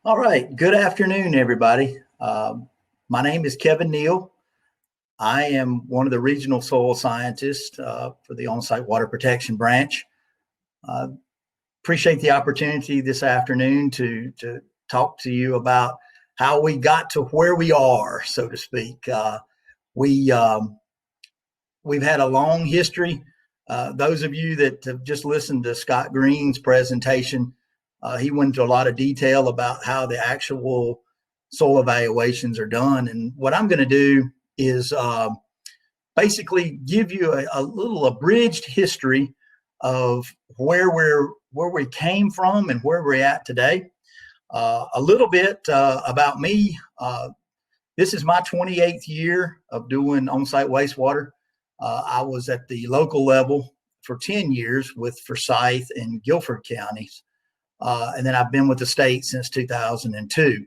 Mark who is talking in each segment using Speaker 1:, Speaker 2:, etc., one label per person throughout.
Speaker 1: All right. Good afternoon, everybody. My name is Kevin Neal. I am one of the regional soil scientists for the Onsite Water Protection Branch. Appreciate the opportunity this afternoon to talk to you about how we got to where we are, so to speak. We've had a long history. Those of you that have just listened to Scott Green's presentation, he went into a lot of detail about how the actual soil evaluations are done. And what I'm going to do is basically give you a little abridged history of where we came from and where we're at today. A little bit about me. This is my 28th year of doing on-site wastewater. I was at the local level for 10 years with Forsyth and Guilford counties. And then I've been with the state since 2002.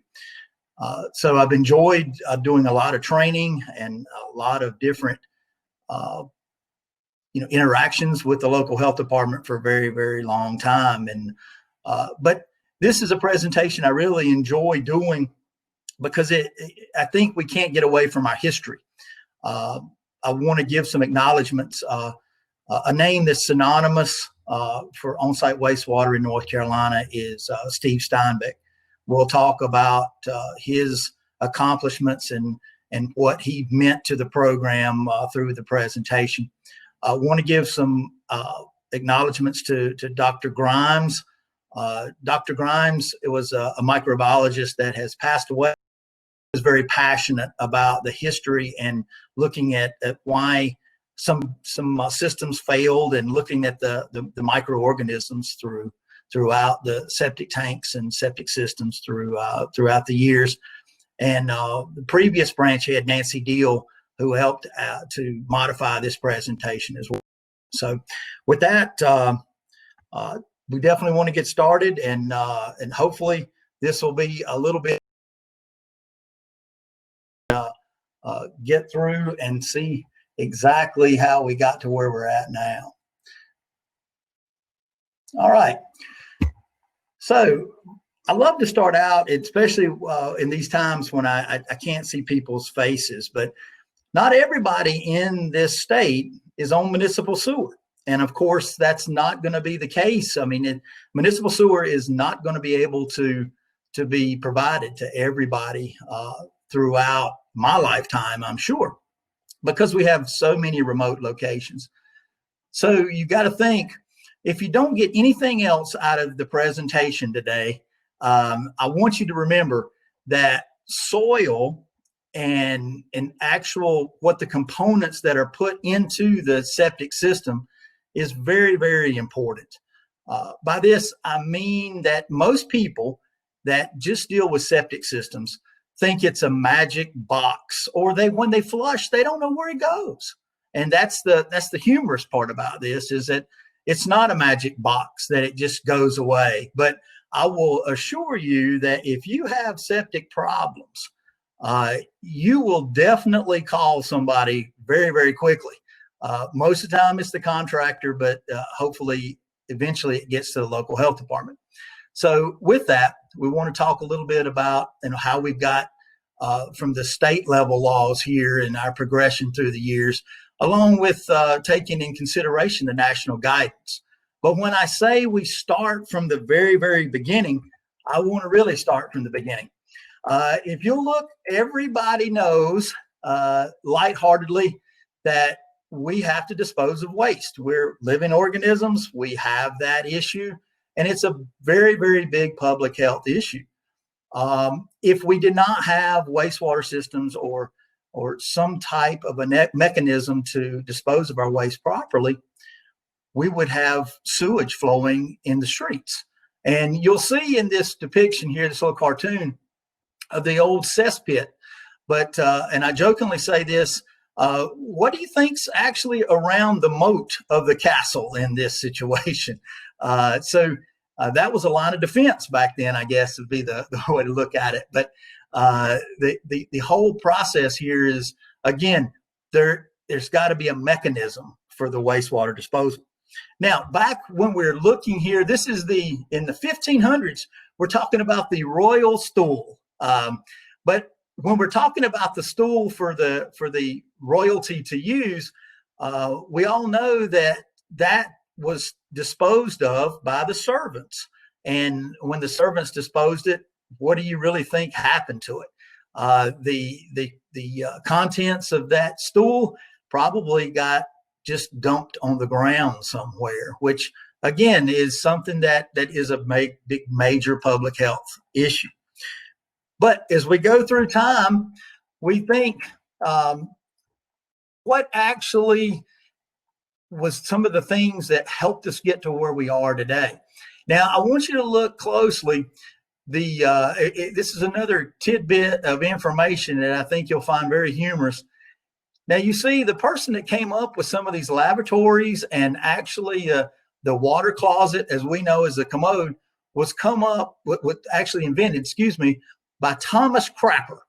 Speaker 1: So I've enjoyed doing a lot of training and a lot of different, interactions with the local health department for a very, very long time. And but this is a presentation I really enjoy doing because I think we can't get away from our history. I want to give some acknowledgments. A name that's synonymous for on-site wastewater in North Carolina is Steve Steinbeck. We'll talk about his accomplishments and what he meant to the program through the presentation. I want to give some acknowledgments to Dr. Grimes. Dr. Grimes was a microbiologist that has passed away. He was very passionate about the history and looking at why some systems failed and looking at the microorganisms throughout the septic tanks and septic systems throughout the years. And the previous branch head, Nancy Deal, who helped to modify this presentation as well. So with that, we definitely want to get started, and hopefully this will be a little bit get through and see exactly how we got to where we're at now. All right. So I love to start out, especially in these times when I can't see people's faces, but not everybody in this state is on municipal sewer. And of course, that's not going to be the case. I mean, municipal sewer is not going to be able to be provided to everybody throughout my lifetime, I'm sure, because we have so many remote locations. So you got to think, if you don't get anything else out of the presentation today, I want you to remember that soil and actual what the components that are put into the septic system is very, very important. By this, I mean that most people that just deal with septic systems think it's a magic box, or when they flush, they don't know where it goes. And that's the humorous part about this, is that it's not a magic box that it just goes away. But I will assure you that if you have septic problems, you will definitely call somebody very, very quickly. Most of the time it's the contractor, but hopefully eventually it gets to the local health department. So with that, we want to talk a little bit about how we've got from the state level laws here and our progression through the years, along with taking in consideration the national guidance. But when I say we start from the very, very beginning, I want to really start from the beginning. If you look, everybody knows lightheartedly that we have to dispose of waste. We're living organisms. We have that issue, and it's a very, very big public health issue. If we did not have wastewater systems or some type of a mechanism to dispose of our waste properly, we would have sewage flowing in the streets. And you'll see in this depiction here, this little cartoon of the old cesspit. But, and I jokingly say this, what do you think's actually around the moat of the castle in this situation? So that was a line of defense back then, I guess would be the way to look at it. But the whole process here is, again, there's got to be a mechanism for the wastewater disposal. Now, back when we're looking here, this is in the 1500s, we're talking about the royal stool. But when we're talking about the stool for the royalty to use, we all know that that was disposed of by the servants. And when the servants disposed it, what do you really think happened to it? The contents of that stool probably got just dumped on the ground somewhere, which again is something that is a big major public health issue. But as we go through time, we think what actually was some of the things that helped us get to where we are today. Now, I want you to look closely. This is another tidbit of information that I think you'll find very humorous. Now, you see, the person that came up with some of these lavatories and actually the water closet, as we know as the commode, was actually invented, by Thomas Crapper.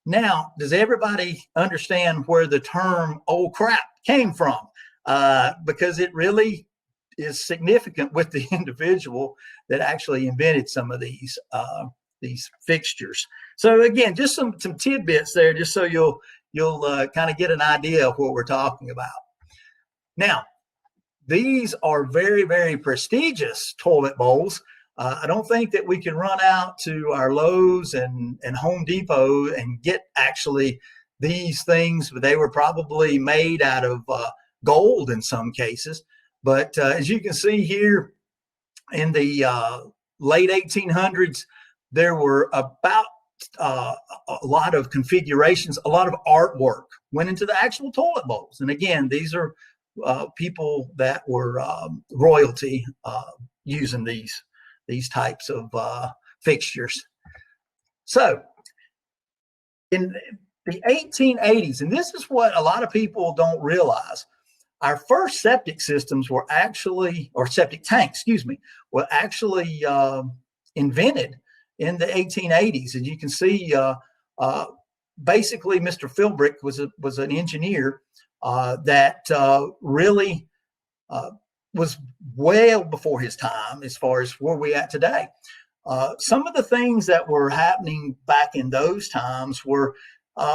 Speaker 1: Now, does everybody understand where the term "old crap" came from? Because it really is significant with the individual that actually invented some of these fixtures. So again, just some tidbits there, just so you'll kind of get an idea of what we're talking about. Now, these are very, very prestigious toilet bowls. I don't think that we can run out to our Lowe's and Home Depot and get actually these things, but they were probably made out of gold in some cases. But as you can see here, in the late 1800s, there were about a lot of configurations, a lot of artwork went into the actual toilet bowls. And again, these are people that were royalty using these types of fixtures. So in the 1880s, and this is what a lot of people don't realize, our first septic systems were actually, or septic tanks, were actually invented in the 1880s. And you can see basically Mr. Philbrick was an engineer that really was well before his time as far as where we're at today. Some of the things that were happening back in those times were,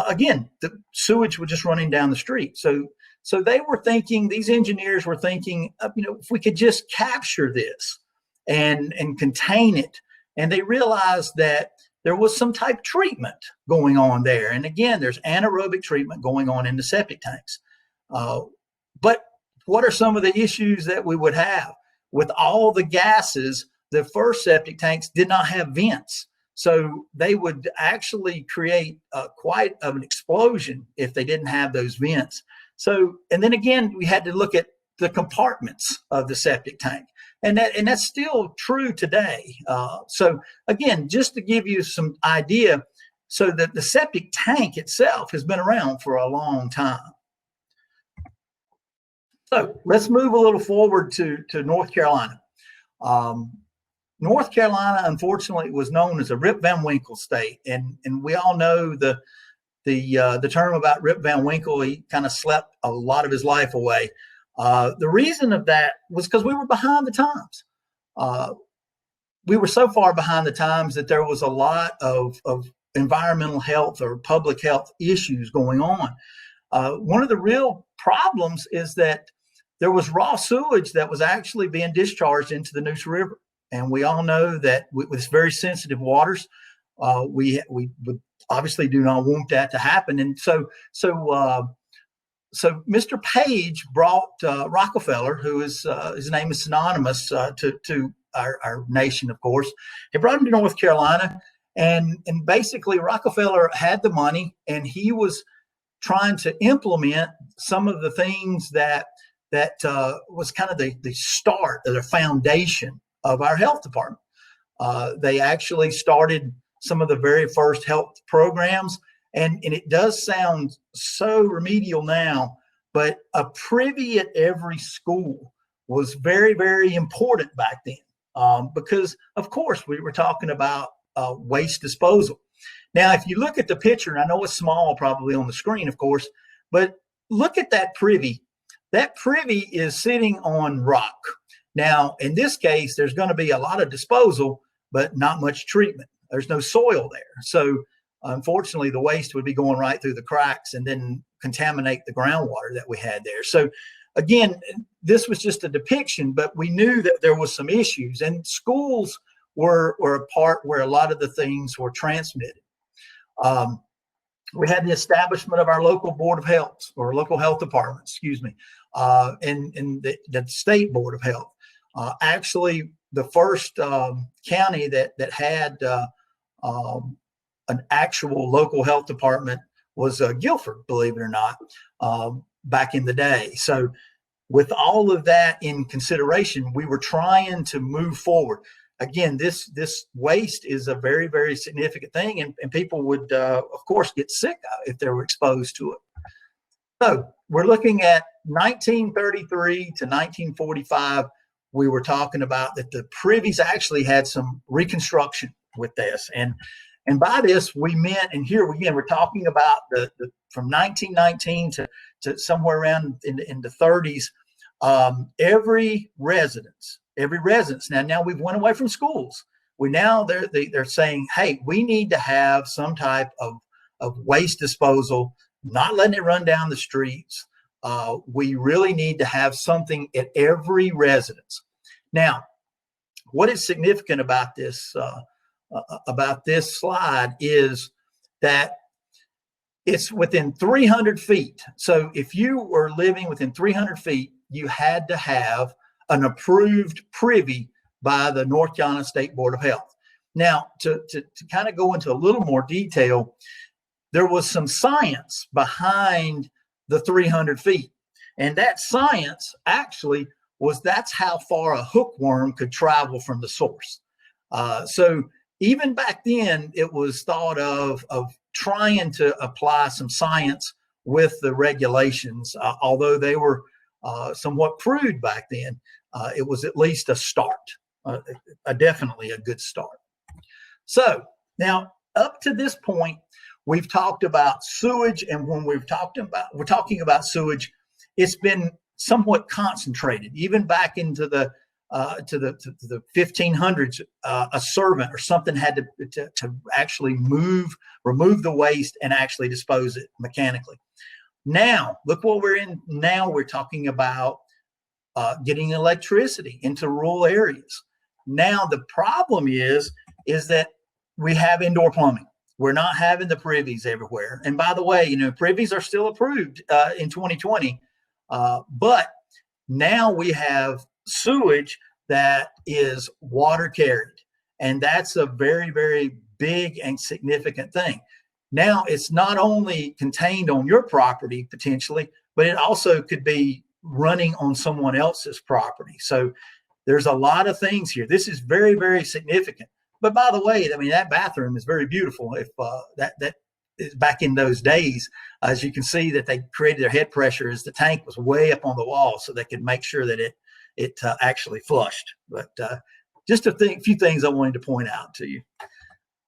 Speaker 1: again, the sewage was just running down the street. So they were thinking, these engineers were thinking, if we could just capture this and contain it. And they realized that there was some type of treatment going on there. And again, there's anaerobic treatment going on in the septic tanks. But what are some of the issues that we would have? With all the gases, the first septic tanks did not have vents. So they would actually create quite of an explosion if they didn't have those vents. So, and then again, we had to look at the compartments of the septic tank. And that's still true today. So again, just to give you some idea, so that the septic tank itself has been around for a long time. So let's move a little forward to North Carolina. North Carolina, unfortunately, was known as a Rip Van Winkle state. And we all know the term about Rip Van Winkle. He kind of slept a lot of his life away. The reason of that was because we were behind the times. We were so far behind the times that there was a lot of environmental health or public health issues going on. One of the real problems is that there was raw sewage that was actually being discharged into the Neuse River. And we all know that with very sensitive waters, we would obviously do not want that to happen. And so Mr. Page brought Rockefeller, who is his name is synonymous to our nation, of course. He brought him to North Carolina, and basically Rockefeller had the money, and he was trying to implement some of the things that was kind of the start or the foundation of our health department. They actually started some of the very first health programs. And it does sound so remedial now, but a privy at every school was very, very important back then because, of course, we were talking about waste disposal. Now, if you look at the picture, and I know it's small probably on the screen, of course, but look at that privy. That privy is sitting on rock. Now, in this case, there's going to be a lot of disposal, but not much treatment. There's no soil there. So unfortunately, the waste would be going right through the cracks and then contaminate the groundwater that we had there. So again, this was just a depiction, but we knew that there was some issues, and schools were a part where a lot of the things were transmitted. We had the establishment of our local board of health, or local health department, excuse me, and the state board of health. Actually, the first county that had an actual local health department was Guilford, believe it or not, back in the day. So with all of that in consideration, we were trying to move forward. Again, this waste is a very, very significant thing, and people would, of course, get sick if they were exposed to it. So we're looking at 1933 to 1945. We were talking about that the privies actually had some reconstruction with this, and by this we meant, and here again we're talking about the from 1919 to somewhere around in the 30s. Every residence. Now we've went away from schools. They're saying, hey, we need to have some type of waste disposal, not letting it run down the streets. We really need to have something at every residence. Now, what is significant about this slide is that it's within 300 feet. So if you were living within 300 feet, you had to have an approved privy by the North Carolina State Board of Health. Now, to kind of go into a little more detail, there was some science behind the 300 feet. And that science actually was that's how far a hookworm could travel from the source. So even back then, it was thought of trying to apply some science with the regulations, although they were somewhat crude back then. It was at least a start, definitely a good start. So now up to this point, we've talked about sewage, and when we're talking about sewage, it's been somewhat concentrated. Even back into the 1500s, a servant or something had to actually remove the waste and actually dispose it mechanically. Now, look what we're in. Now we're talking about getting electricity into rural areas. Now the problem is that we have indoor plumbing. We're not having the privies everywhere. And by the way, privies are still approved in 2020, but now we have sewage that is water carried, and that's a very, very big and significant thing. Now it's not only contained on your property potentially, but it also could be running on someone else's property. So there's a lot of things here. This is very, very significant. But by the way, I mean, that bathroom is very beautiful. If that is back in those days, as you can see that they created their head pressure as the tank was way up on the wall so they could make sure that it actually flushed. But just a few things I wanted to point out to you.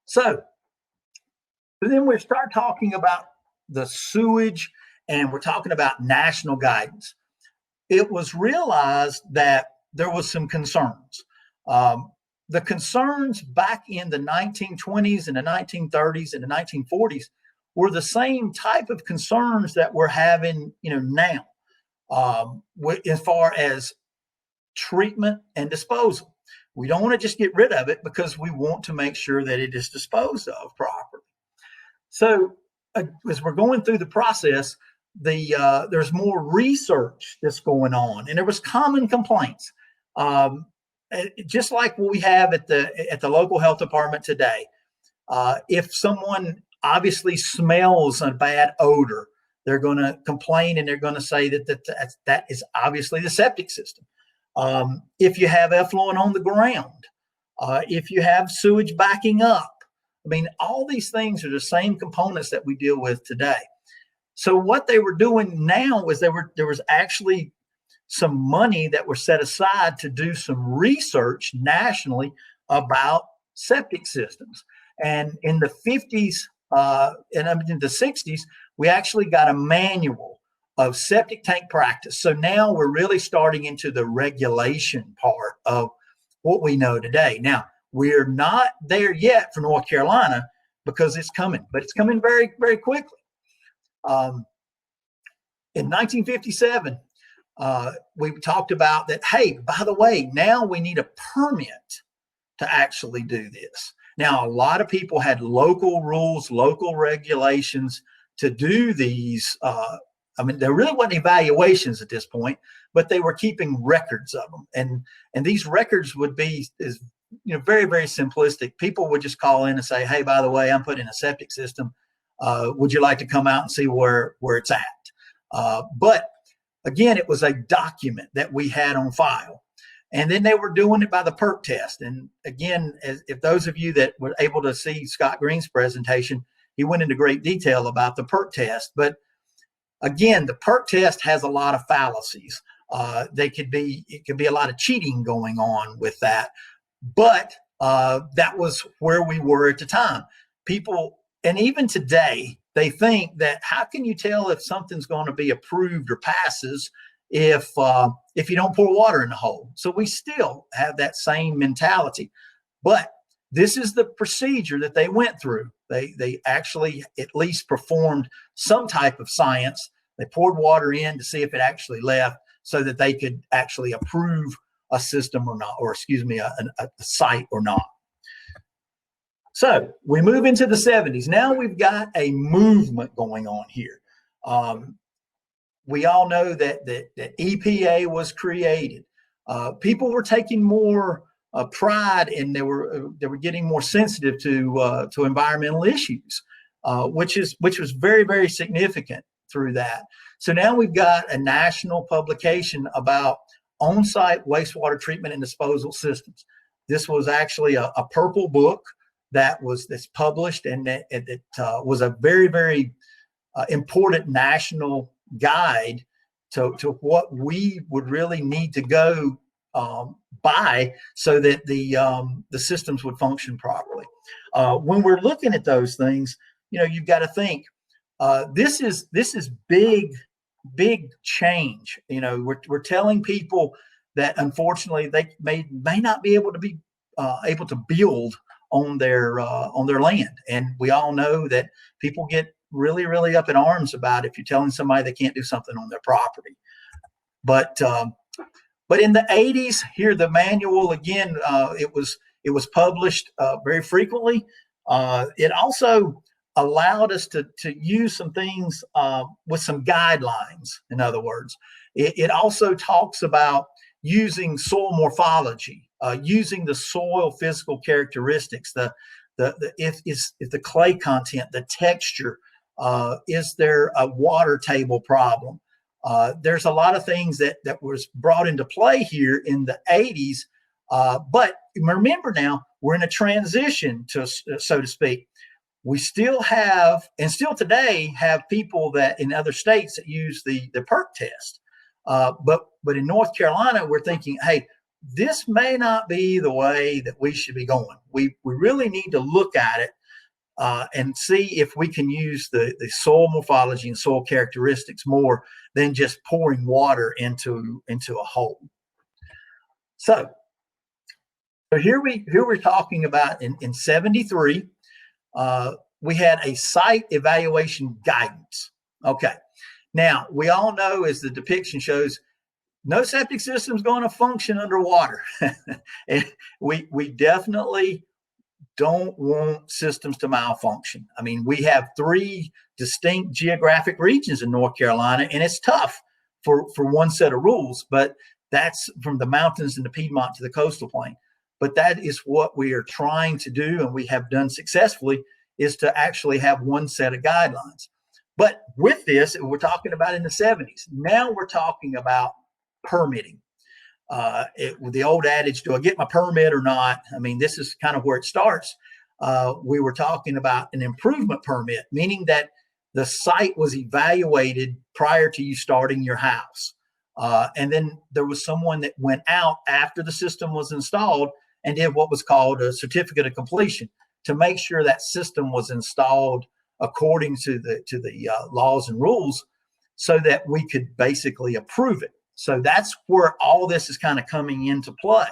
Speaker 1: So then we start talking about the sewage, and we're talking about national guidance. It was realized that there was some concerns. The concerns back in the 1920s and the 1930s and the 1940s were the same type of concerns that we're having, now, as far as treatment and disposal. We don't want to just get rid of it because we want to make sure that it is disposed of properly. So as we're going through the process, there's more research that's going on, and there was common complaints, just like what we have at the local health department today. If someone obviously smells a bad odor, they're going to complain, and they're going to say that is obviously the septic system. If you have effluent on the ground, if you have sewage backing up, I mean, all these things are the same components that we deal with today. So what they were doing now was there was actually some money that was set aside to do some research nationally about septic systems. And in the 50s and in the 60s, we actually got a manual of septic tank practice. So now we're really starting into the regulation part of what we know today. Now, We're not there yet for North Carolina because it's coming, but it's coming very, very quickly. In 1957, we talked about that, hey, by the way, now we need a permit to actually do this. Now, a lot of people had local rules, local regulations to do these. I mean, there really wasn't evaluations at this point, but they were keeping records of them. And these records would be very, very simplistic. People would just call in and say, hey, by the way, I'm putting a septic system. Would you like to come out and see where it's at? But again, it was a document that we had on file. And then they were doing it by the PERC test. And again, if those of you that were able to see Scott Green's presentation, he went into great detail about the PERC test. But again, the PERC test has a lot of fallacies. It could be a lot of cheating going on with that. But that was where we were at the time. People, and even today, they think that how can you tell if something's going to be approved or passes if you don't pour water in the hole? So we still have that same mentality. But this is the procedure that they went through. They actually at least performed some type of science. They poured water in to see if it actually left so that they could actually approve a system or not, or excuse me, a site or not. So we move into the 70s. Now we've got a movement going on here. We all know that EPA was created. People were taking more pride, and they were getting more sensitive to environmental issues, which was very, very significant through that. So now we've got a national publication about on-site wastewater treatment and disposal systems. This was actually a purple book that's published, and it was a very, very important national guide to what we would really need to go by so that the systems would function properly. When we're looking at those things, you've got to think this is big change. We're telling people that unfortunately they may not be able to be able to build on their land, and we all know that people get really, really up in arms about if you're telling somebody they can't do something on their property. But in the 80s, here the manual again, it was published very frequently. It also allowed us to use some things with some guidelines. In other words, it also talks about using soil morphology, using the soil physical characteristics, if the clay content, the texture, is there a water table problem? There's a lot of things that was brought into play here in the 80s. But remember now, we're in a transition, so to speak. We still have, and still today have people that in other states that use the PERC test. But in North Carolina, we're thinking, hey, this may not be the way that we should be going. We really need to look at it and see if we can use the soil morphology and soil characteristics more than just pouring water into a hole. So here we're talking about in 73, we had a site evaluation guidance. Okay. Now, we all know, as the depiction shows, no septic system is going to function underwater. And we definitely don't want systems to malfunction. I mean, we have 3 distinct geographic regions in North Carolina, and it's tough for one set of rules, but that's from the mountains and the Piedmont to the coastal plain. But that is what we are trying to do, and we have done successfully, is to actually have one set of guidelines. But with this, we're talking about in the 70s. Now we're talking about permitting. The old adage, do I get my permit or not? I mean, this is kind of where it starts. We were talking about an improvement permit, meaning that the site was evaluated prior to you starting your house. And then there was someone that went out after the system was installed and did what was called a certificate of completion to make sure that system was installed according to the laws and rules so that we could basically approve it. So that's where all this is kind of coming into play.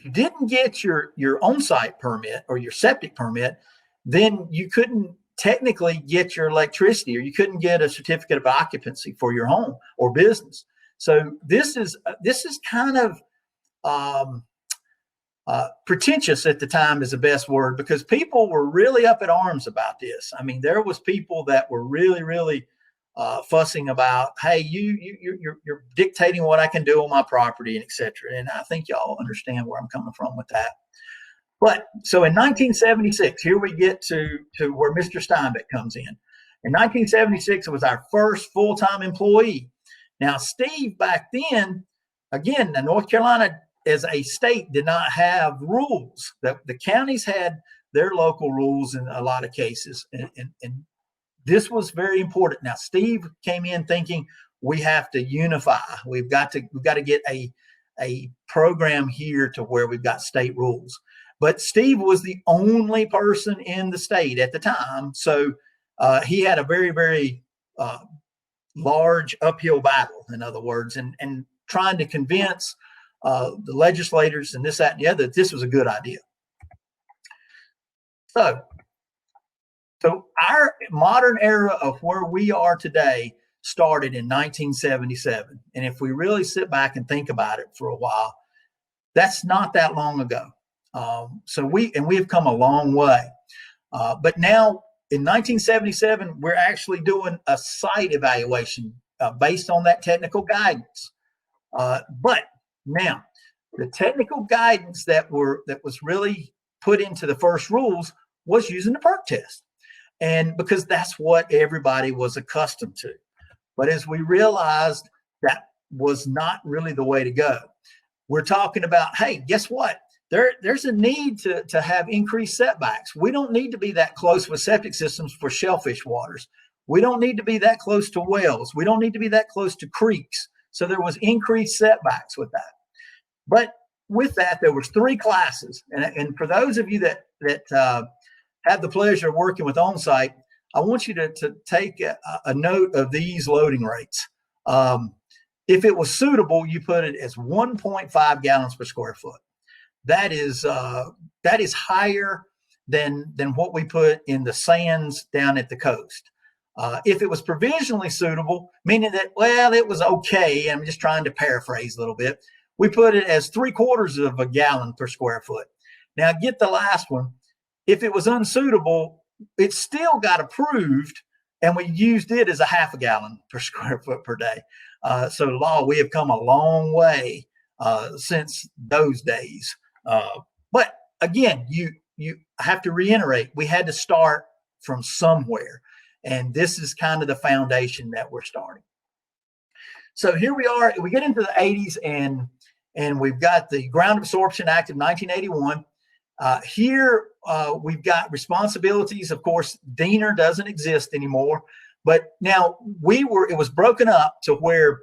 Speaker 1: you didn't get your on-site permit or your septic permit, then you couldn't technically get your electricity, or you couldn't get a certificate of occupancy for your home or business. So this is kind of pretentious at the time is the best word, because people were really up in arms about this. I mean, there was people that were really fussing about, hey, you're dictating what I can do on my property, and et cetera. And I think y'all understand where I'm coming from with that. But so in 1976, here we get to where Mr. Steinbeck comes in. In 1976, it was our first full-time employee. Now, Steve, back then, again, North Carolina as a state did not have rules. The counties had their local rules in a lot of cases, and this was very important. Now, Steve came in thinking we have to unify. We've got to get a program here to where we've got state rules. But Steve was the only person in the state at the time, so he had a very large uphill battle, in other words, and trying to convince the legislators and this, that, and the other that this was a good idea. So our modern era of where we are today started in 1977. And if we really sit back and think about it for a while, that's not that long ago. So we have come a long way. But now in 1977, we're actually doing a site evaluation based on that technical guidance. But now the technical guidance that was really put into the first rules was using the perk test. And because that's what everybody was accustomed to. But as we realized, that was not really the way to go. We're talking about, hey, guess what? There's a need to have increased setbacks. We don't need to be that close with septic systems for shellfish waters. We don't need to be that close to wells. We don't need to be that close to creeks. So there was increased setbacks with that. But with that, there was 3 classes. And for those of you that have the pleasure of working with Onsite, I want you to take a note of these loading rates. If it was suitable, you put it as 1.5 gallons per square foot. That is higher than what we put in the sands down at the coast. If it was provisionally suitable, meaning that, well, it was okay, I'm just trying to paraphrase a little bit, we put it as 3/4 of a gallon per square foot. Now get the last one. If it was unsuitable, it still got approved, and we used it as a 1/2 gallon per square foot per day. So law, we have come a long way since those days. But again, you have to reiterate, we had to start from somewhere. And this is kind of the foundation that we're starting. So here we are, we get into the 80s, and we've got the Ground Absorption Act of 1981. Here we've got responsibilities. Of course, DENR doesn't exist anymore, but now it was broken up to where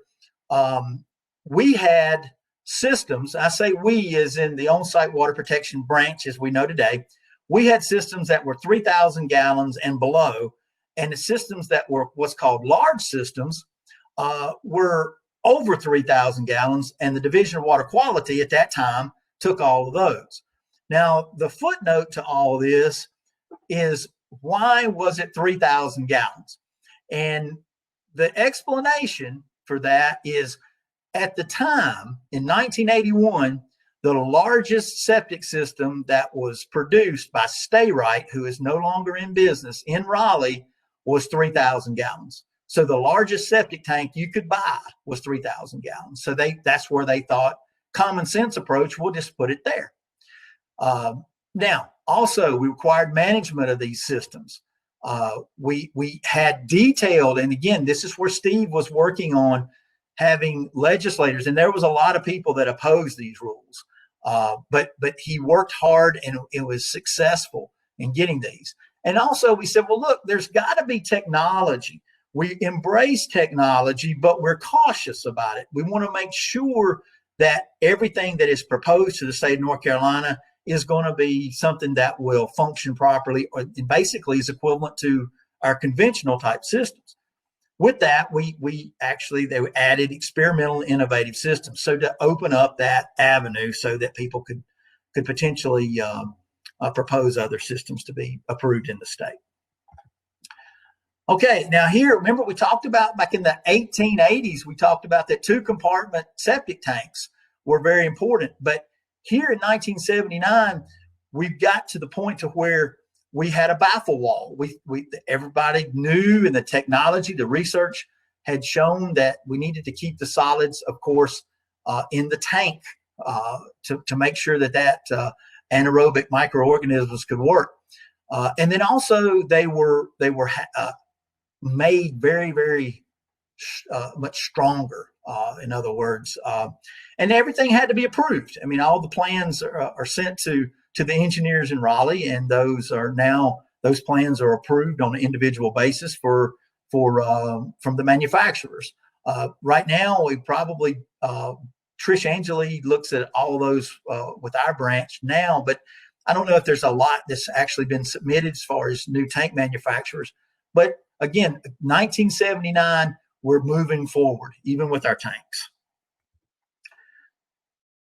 Speaker 1: we had systems. I say we as in the on-site water protection branch as we know today. We had systems that were 3,000 gallons and below, and the systems that were what's called large systems were over 3,000 gallons, and the Division of Water Quality at that time took all of those. Now, the footnote to all this is, why was it 3,000 gallons? And the explanation for that is, at the time, in 1981, the largest septic system that was produced by Stayrite, who is no longer in business, in Raleigh, was 3,000 gallons. So the largest septic tank you could buy was 3,000 gallons. So that's where they thought, common sense approach, we'll just put it there. Now, also, we required management of these systems. We had detailed, and again, this is where Steve was working on having legislators, and there was a lot of people that opposed these rules. But he worked hard, and it was successful in getting these. And also we said, well, look, there's got to be technology. We embrace technology, but we're cautious about it. We want to make sure that everything that is proposed to the state of North Carolina is going to be something that will function properly, or basically is equivalent to our conventional type systems. With that, they added experimental innovative systems, so to open up that avenue so that people could could potentially propose other systems to be approved in the state. Okay, now here, remember we talked about back in the 1880s, we talked about that 2-compartment septic tanks were very important. But here in 1979, we've got to the point to where we had a baffle wall. Everybody knew, and the technology, the research had shown that we needed to keep the solids, of course, in the tank to make sure that anaerobic microorganisms could work. And then also they were made very, very much stronger. In other words, and everything had to be approved. I mean, all the plans are sent to the engineers in Raleigh, and those plans are approved on an individual basis from the manufacturers. Right now, we probably Trish Angeli looks at all those with our branch now, but I don't know if there's a lot that's actually been submitted as far as new tank manufacturers. But again, 1979, we're moving forward, even with our tanks.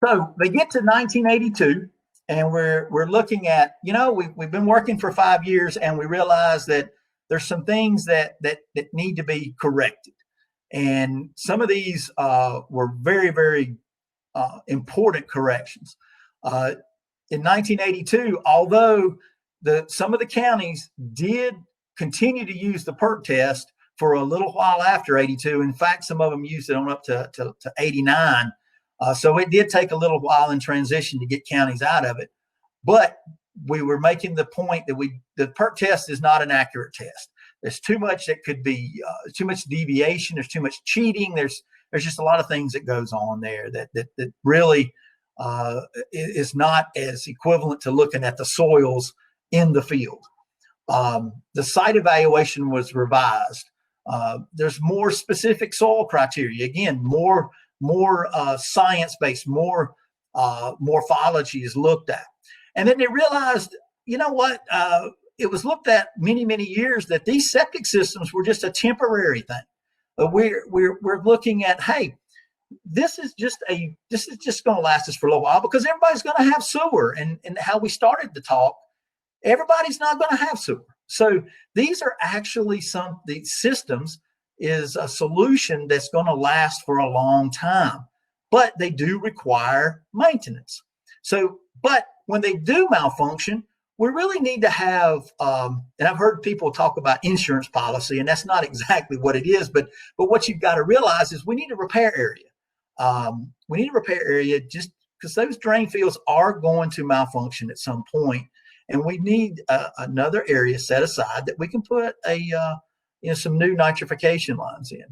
Speaker 1: So they get to 1982, and we're looking at, we've been working for 5 years, and we realize that there's some things that need to be corrected. And some of these were very, very important corrections. In 1982, although some of the counties did continue to use the PERT test for a little while after 82. In fact, some of them used it on up to 89. So it did take a little while in transition to get counties out of it. But we were making the point that the PERT test is not an accurate test. There's too much that could be, too much deviation. There's too much cheating. There's just a lot of things that goes on there that really is not as equivalent to looking at the soils in the field. The site evaluation was revised. There's more specific soil criteria. Again, more science-based, more morphology is looked at. And then they realized, it was looked at many, many years that these septic systems were just a temporary thing. We're looking at, hey, this is just going to last us for a little while because everybody's going to have sewer. And how we started the talk, everybody's not going to have sewer. So these are actually the systems is a solution that's going to last for a long time, but they do require maintenance. So, but when they do malfunction, we really need to have, and I've heard people talk about insurance policy, and that's not exactly what it is, but what you've got to realize is we need a repair area. We need a repair area just because those drain fields are going to malfunction at some point. And we need another area set aside that we can put some new nitrification lines in.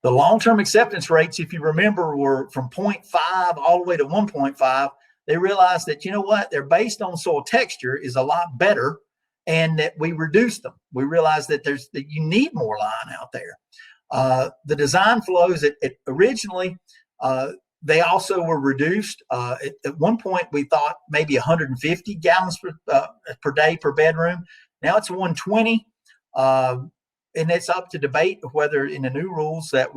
Speaker 1: The long-term acceptance rates, if you remember, were from 0.5 all the way to 1.5. They realized that, they're based on soil texture is a lot better, and that we reduced them. We realized that you need more line out there. The design flows originally, they also were reduced. At one point, we thought maybe 150 gallons per day per bedroom. Now it's 120, and it's up to debate whether in the new rules that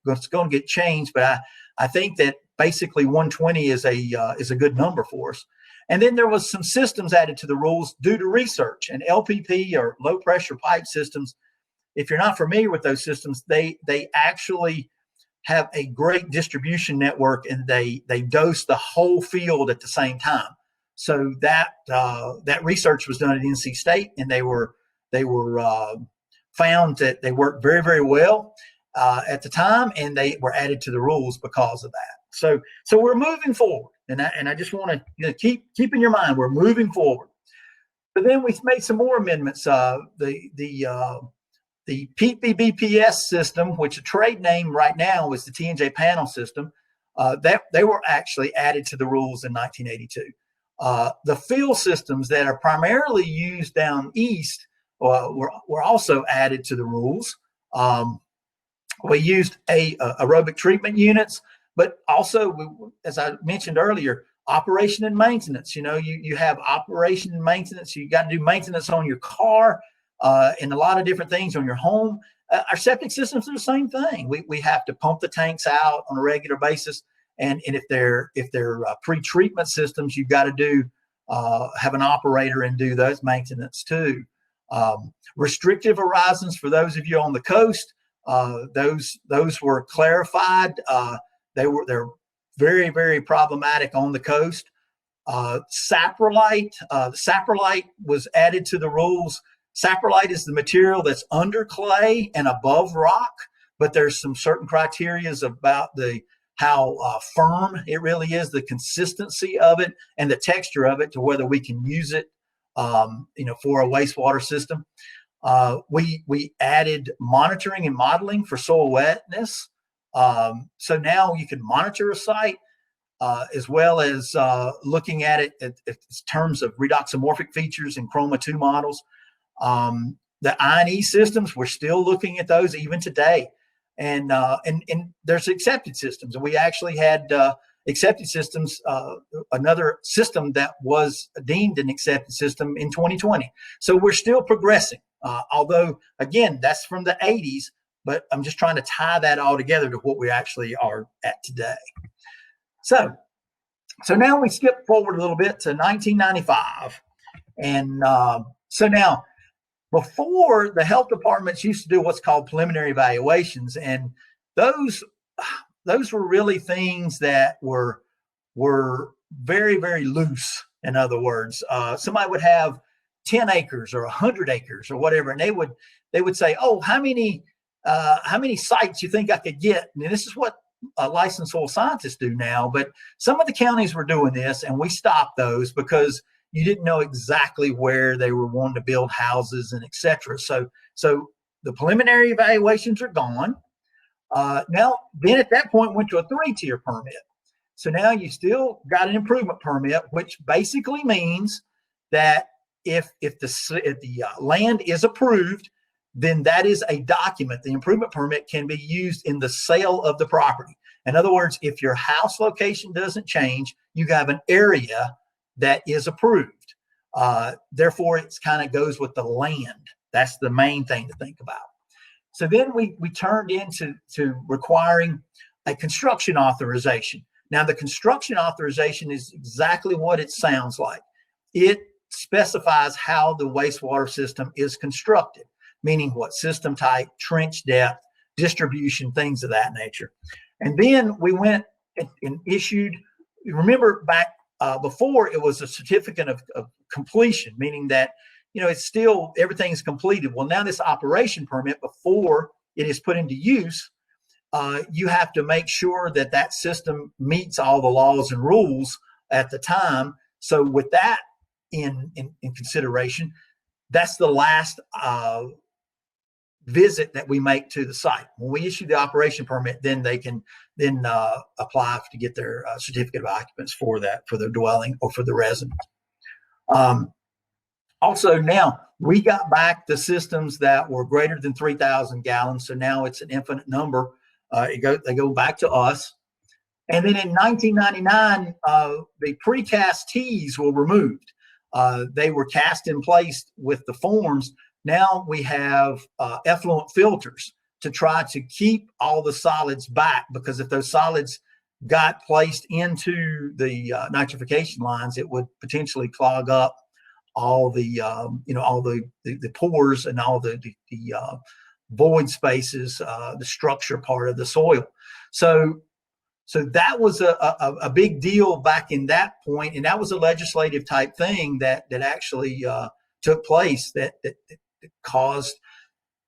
Speaker 1: it's going to get changed. But I think that basically 120 is a good number for us. And then there was some systems added to the rules due to research, and LPP or low pressure pipe systems. If you're not familiar with those systems, they actually have a great distribution network, and they dose the whole field at the same time. So that research was done at NC State, and they were found that they worked very, very well at the time, and they were added to the rules because of that. So we're moving forward, and I just want to keep in your mind we're moving forward. But then we made some more amendments. The PPBPS system, which a trade name right now is the T&J panel system, that they were actually added to the rules in 1982. The field systems that are primarily used down east were also added to the rules. We used aerobic treatment units, but also, as I mentioned earlier, operation and maintenance. You have operation and maintenance. You got to do maintenance on your car. And a lot of different things on your home. Our septic systems are the same thing. We have to pump the tanks out on a regular basis, And if they're pre-treatment systems, you've got to do have an operator and do those maintenance too. Restrictive horizons for those of you on the coast, those were clarified. They're very, very problematic on the coast. Saprolite, saprolite was added to the rules. Saprolite is the material that's under clay and above rock, but there's some certain criterias about how firm it really is, the consistency of it and the texture of it to whether we can use it, for a wastewater system. We added monitoring and modeling for soil wetness. So now you can monitor a site as well as looking at it in terms of redoxamorphic features and chroma 2 models. The I&E systems, we're still looking at those even today. And there's accepted systems. And we actually had accepted systems, another system that was deemed an accepted system in 2020. So we're still progressing. Although, again, that's from the 80s, but I'm just trying to tie that all together to what we actually are at today. So now we skip forward a little bit to 1995. And so now, before, the health departments used to do what's called preliminary evaluations, and those were really things that were very, very loose. In other words, somebody would have 10 acres or 100 acres or whatever, and they would say, "Oh, how many sites you think I could get?" And this is what licensed soil scientists do now, but some of the counties were doing this, and we stopped those because you didn't know exactly where they were wanting to build houses and et cetera. So the preliminary evaluations are gone. Now, then at that point went to a 3-tier permit. So now you still got an improvement permit, which basically means that if the land is approved, then that is a document. The improvement permit can be used in the sale of the property. In other words, if your house location doesn't change, you have an area that is approved. Therefore, it kind of goes with the land. That's the main thing to think about. So then we turned into requiring a construction authorization. Now, the construction authorization is exactly what it sounds like. It specifies how the wastewater system is constructed, meaning what system type, trench depth, distribution, things of that nature. And then we went and issued, remember back before, it was a certificate of completion, meaning that, it's still, everything's completed. Well, now this operation permit, before it is put into use, you have to make sure that that system meets all the laws and rules at the time. So with that in consideration, that's the last visit that we make to the site. When we issue the operation permit, then they can apply to get their certificate of occupants for their dwelling or for the residence. Also, now we got back the systems that were greater than 3,000 gallons. So now it's an infinite number. They go back to us. And then in 1999, the precast tees were removed. They were cast in place with the forms. Now we have effluent filters to try to keep all the solids back, because if those solids got placed into the nitrification lines, it would potentially clog up all the pores and all the void spaces, the structure part of the soil. So that was a big deal back in that point, and that was a legislative type thing that actually took place that caused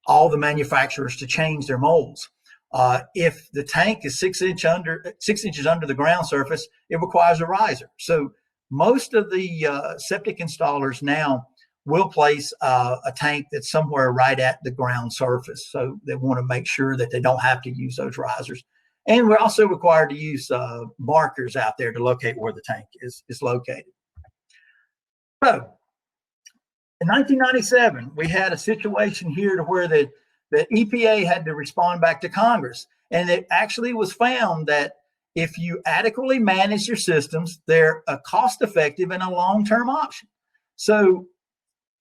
Speaker 1: all the manufacturers to change their molds. If the tank is 6 inches under the ground surface, it requires a riser. So most of the septic installers now will place a tank that's somewhere right at the ground surface. So they want to make sure that they don't have to use those risers. And we're also required to use markers out there to locate where the tank is located. So in 1997, we had a situation here to where the EPA had to respond back to Congress. And it actually was found that if you adequately manage your systems, they're a cost-effective and a long-term option. So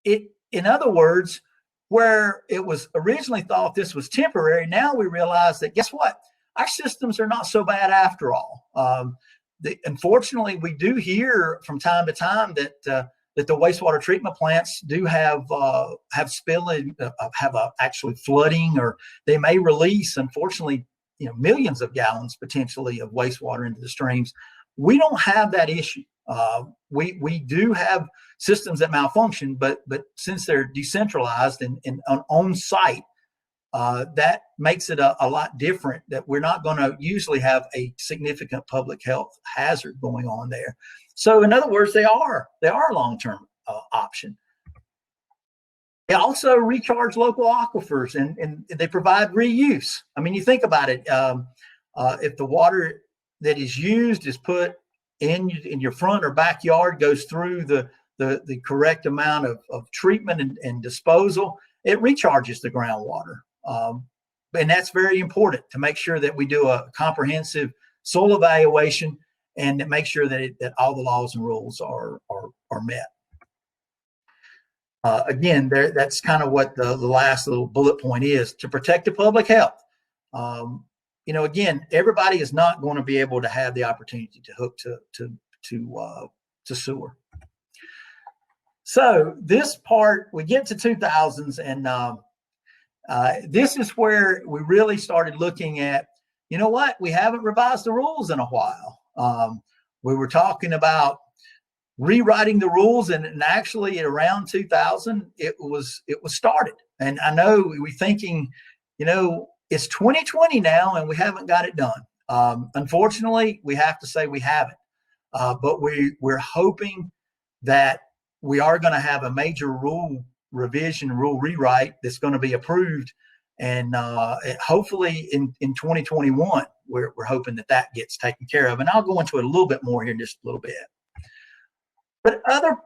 Speaker 1: in other words, where it was originally thought this was temporary, now we realize that, guess what? our systems are not so bad after all. Unfortunately, we do hear from time to time that the wastewater treatment plants do have spilling, actually flooding, or they may release, unfortunately, millions of gallons potentially of wastewater into the streams. We don't have that issue. We do have systems that malfunction, but since they're decentralized and on site, that makes it a lot different, that we're not going to usually have a significant public health hazard going on there. So in other words, they are a long-term option. They also recharge local aquifers, and they provide reuse. I mean, you think about it. If the water that is used is put in your front or backyard, goes through the correct amount of treatment and disposal, it recharges the groundwater. And that's very important, to make sure that we do a comprehensive soil evaluation and to make sure that all the laws and rules are met. Again, that's kind of what the last little bullet point is: to protect the public health. Again, everybody is not going to be able to have the opportunity to hook to sewer. So this part, we get to 2000s, and this is where we really started looking at, we haven't revised the rules in a while. We were talking about rewriting the rules, and actually at around 2000, it was started. And I know we're thinking, it's 2020 now, and we haven't got it done. Unfortunately, we have to say we haven't. But we're hoping that we are going to have a major rule revision, rule rewrite that's going to be approved, and hopefully in 2021, we're hoping that gets taken care of. And I'll go into it a little bit more here in just a little bit. But other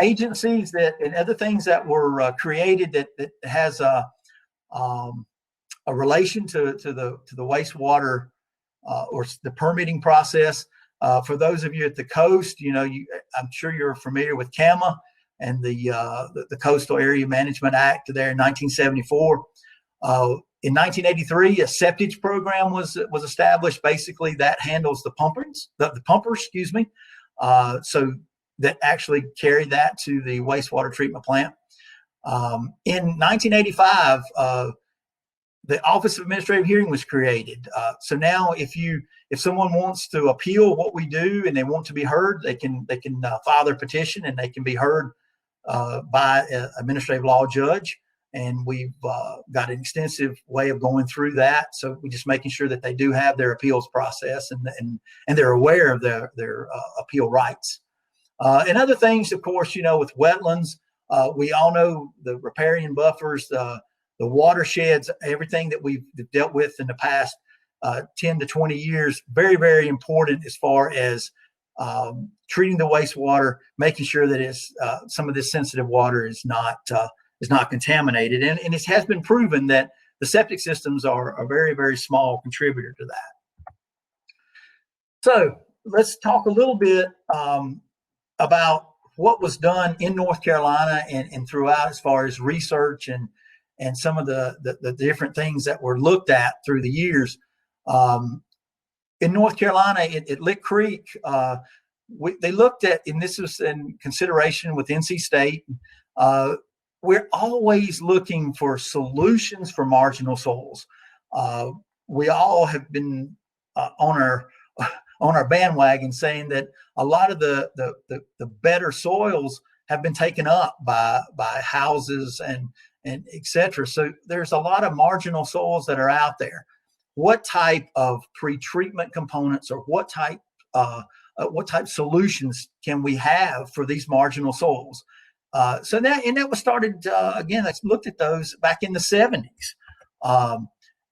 Speaker 1: agencies and other things that were created that has a relation to the wastewater or the permitting process. For those of you at the coast, I'm sure you're familiar with CAMA and the Coastal Area Management Act there in 1974. In 1983, a septage program was established. Basically, that handles the pumpers, so that actually carried that to the wastewater treatment plant. In 1985, the Office of Administrative Hearing was created. So now, if someone wants to appeal what we do and they want to be heard, they can file their petition, and they can be heard by an administrative law judge. And we've got an extensive way of going through that. So we're just making sure that they do have their appeals process, and they're aware of their appeal rights. And other things, of course, with wetlands, we all know the riparian buffers, the watersheds, everything that we've dealt with in the past 10 to 20 years, very, very important as far as treating the wastewater, making sure that it's some of this sensitive water is not contaminated. And it has been proven that the septic systems are a very, very small contributor to that. So let's talk a little bit about what was done in North Carolina and throughout, as far as research and some of the different things that were looked at through the years. In North Carolina, at Lick Creek, they looked at, and this was in consideration with NC State, we're always looking for solutions for marginal soils. We all have been on our bandwagon saying that a lot of the better soils have been taken up by houses and et cetera. So there's a lot of marginal soils that are out there. What type of pre-treatment components, or what type solutions can we have for these marginal soils? So that was started again. Let's looked at those back in the 70s.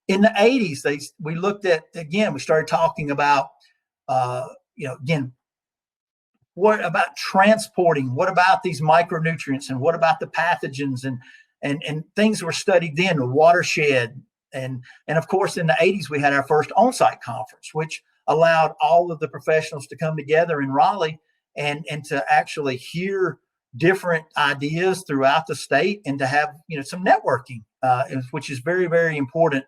Speaker 1: In the 80s, we looked at, again, we started talking about again, what about transporting? What about these micronutrients, and what about the pathogens and things were studied then, the watershed. And of course, in the 80s, we had our first Onsite conference, which allowed all of the professionals to come together in Raleigh and to actually hear different ideas throughout the state, and to have some networking, which is very, very important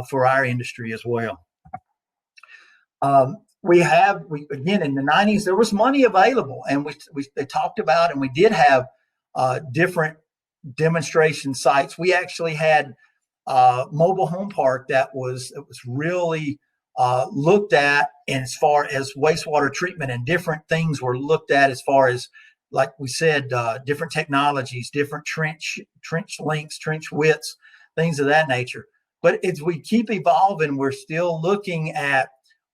Speaker 1: for our industry as well. Again, in the 90s, there was money available, and they talked about, and we did have different demonstration sites. We actually had mobile home park that was really looked at, and as far as wastewater treatment and different things were looked at, as far as, like we said, different technologies, different trench lengths, trench widths, things of that nature. But as we keep evolving, we're still looking at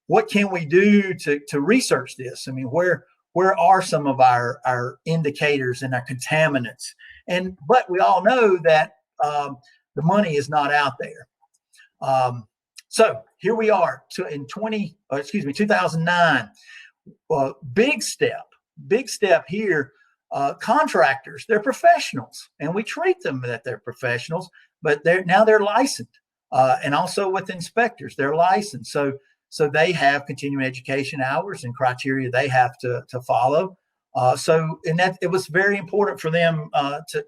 Speaker 1: what can we do to research this. I mean, where are some of our indicators and our contaminants? But we all know that the money is not out there. So here we are in 2009. Big step here. Contractors, they're professionals, and we treat them that they're professionals, but they're licensed, and also with inspectors, they're licensed. So they have continuing education hours and criteria they have to follow. And that it was very important for them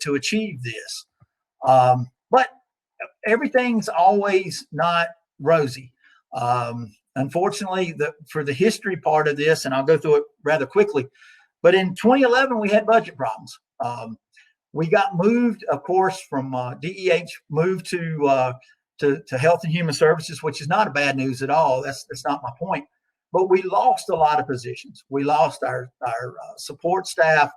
Speaker 1: to achieve this. But everything's always not rosy. Unfortunately, for the history part of this, and I'll go through it rather quickly, but in 2011, we had budget problems. We got moved, of course, from DEH, moved to Health and Human Services, which is not a bad news at all. That's not my point. But we lost a lot of positions. We lost our support staff.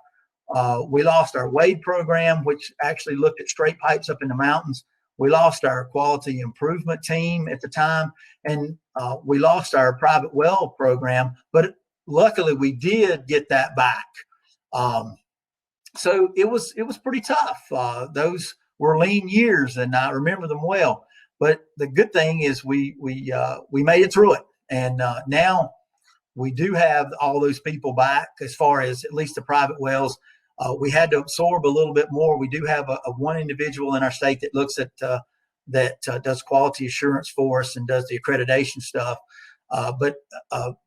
Speaker 1: We lost our WADE program, which actually looked at straight pipes up in the mountains. We lost our quality improvement team at the time, and we lost our private well program. But luckily, we did get that back. So it was pretty tough. Those were lean years, and I remember them well. But the good thing is we made it through it, and now we do have all those people back. As far as at least the private wells, we had to absorb a little bit more. We do have a one individual in our state that looks at does quality assurance for us and does the accreditation stuff. But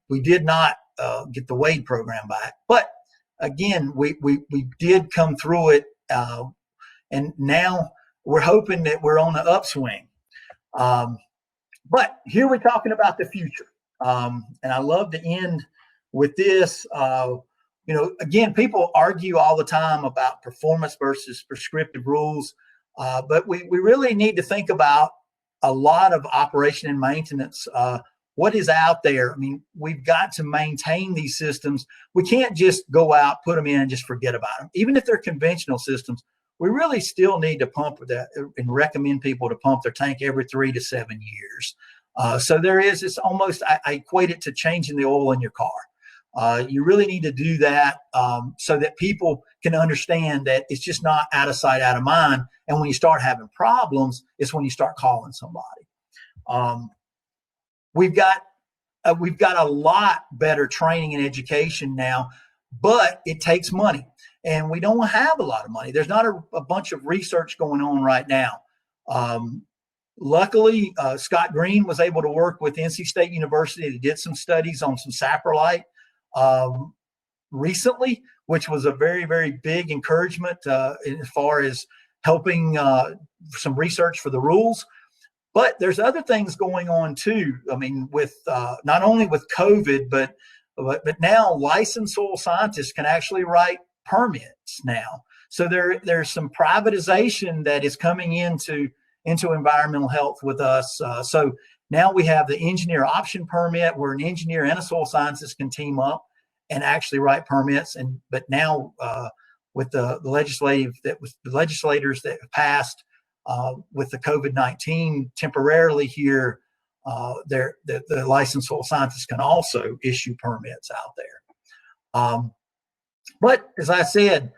Speaker 1: we did not get the WADE program back. But again, we did come through it, and now we're hoping that we're on the upswing. But here we're talking about the future. And I love to end with this. Again, people argue all the time about performance versus prescriptive rules. But we really need to think about a lot of operation and maintenance. What is out there? I mean, we've got to maintain these systems. We can't just go out, put them in, and just forget about them. Even if they're conventional systems, we really still need to pump that and recommend people to pump their tank every 3 to 7 years. So it's almost, I equate it to changing the oil in your car. You really need to do that so that people can understand that it's just not out of sight, out of mind. And when you start having problems, it's when you start calling somebody. We've got a lot better training and education now, but it takes money, and we don't have a lot of money. There's not a bunch of research going on right now. Luckily, Scott Green was able to work with NC State University to get some studies on some saprolite recently, which was a very, very big encouragement as far as helping some research for the rules. But there's other things going on too. I mean, with not only with COVID, but now licensed soil scientists can actually write permits now. So there's some privatization that is coming into environmental health with us. So now we have the engineer option permit, where an engineer and a soil scientist can team up and actually write permits. But now with the legislators that passed with the COVID-19 temporarily here, the licensed soil scientists can also issue permits out there. But as I said,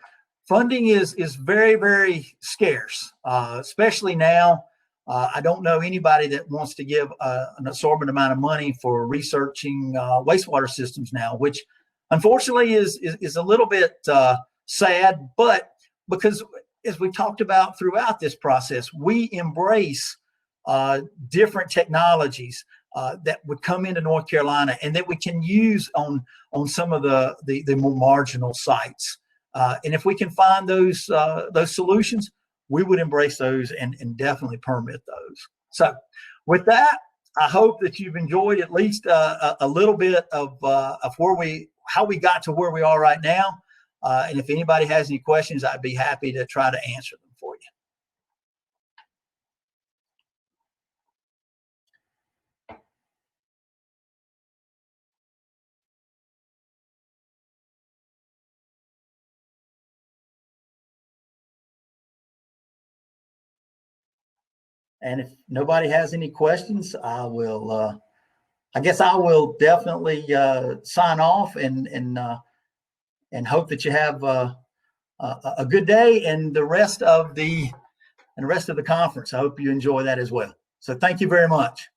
Speaker 1: funding is very, very scarce, especially now. I don't know anybody that wants to give an absorbent amount of money for researching wastewater systems now, which unfortunately is a little bit sad. But because, as we talked about throughout this process, we embrace different technologies that would come into North Carolina and that we can use on some of the more marginal sites. And if we can find those solutions, we would embrace those and definitely permit those. So with that, I hope that you've enjoyed at least a little bit of how we got to where we are right now. And if anybody has any questions, I'd be happy to try to answer them for you. And if nobody has any questions, I guess I will definitely sign off and hope that you have a good day and the rest of the conference. I hope you enjoy that as well. So thank you very much.